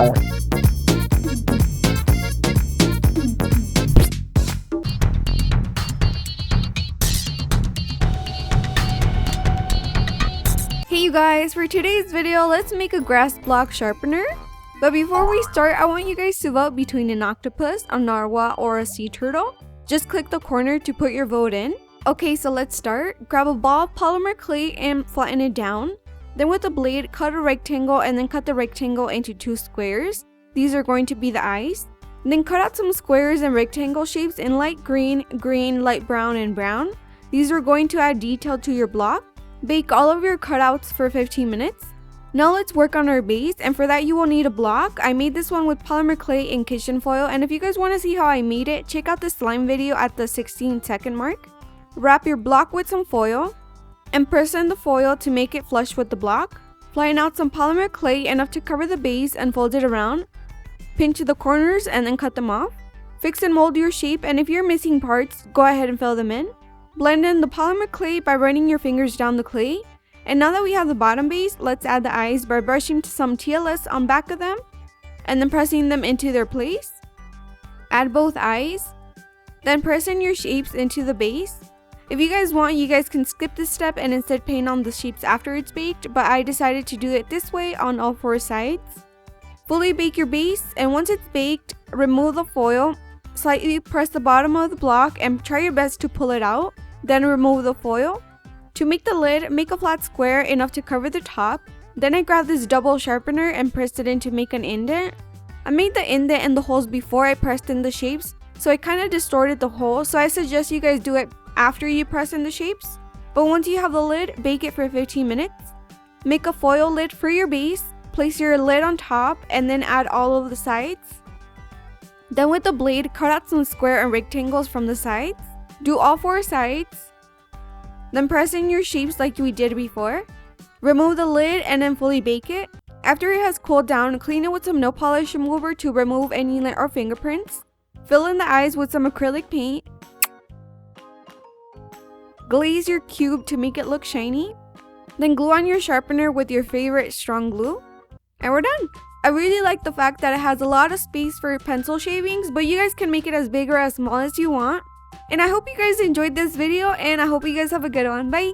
Hey you guys, for today's video, let's make a grass block sharpener. But before we start, I want you guys to vote between an octopus, a narwhal, or a sea turtle. Just click the corner to put your vote in. Okay, so let's start. Grab a ball of polymer clay and flatten it down. Then with a blade, cut a rectangle and then cut the rectangle into 2 squares. These are going to be the eyes. Then cut out some squares and rectangle shapes in light green, green, light brown, and brown. These are going to add detail to your block. Bake all of your cutouts for 15 minutes. Now let's work on our base, and for that you will need a block. I made this one with polymer clay and kitchen foil, and if you guys want to see how I made it, check out the slime video at the 16-second mark. Wrap your block with some foil and press in the foil to make it flush with the block. Flatten out some polymer clay enough to cover the base and fold it around. Pinch the corners and then cut them off. Fix and mold your shape, and if you're missing parts, go ahead and fill them in. Blend in the polymer clay by running your fingers down the clay. And now that we have the bottom base, let's add the eyes by brushing some TLS on back of them and then pressing them into their place. Add both eyes. Then press in your shapes into the base. If you guys want, you guys can skip this step and instead paint on the shapes after it's baked, but I decided to do it this way on all 4 sides. Fully bake your base, and once it's baked, remove the foil. Slightly press the bottom of the block and try your best to pull it out. Then remove the foil. To make the lid, make a flat square enough to cover the top. Then I grabbed this double sharpener and pressed it in to make an indent. I made the indent in the holes before I pressed in the shapes, so I kind of distorted the hole, so I suggest you guys do it after you press in the shapes. But once you have the lid, bake it for 15 minutes. Make a foil lid for your base. Place your lid on top and then add all of the sides. Then with the blade, cut out some square and rectangles from the sides. Do all 4 sides. Then press in your shapes like we did before. Remove the lid and then fully bake it. After it has cooled down, clean it with some nail polish remover to remove any lint or fingerprints. Fill in the eyes with some acrylic paint. Glaze your cube to make it look shiny. Then glue on your sharpener with your favorite strong glue. And we're done. I really like the fact that it has a lot of space for pencil shavings, but you guys can make it as big or as small as you want. And I hope you guys enjoyed this video, and I hope you guys have a good one. Bye!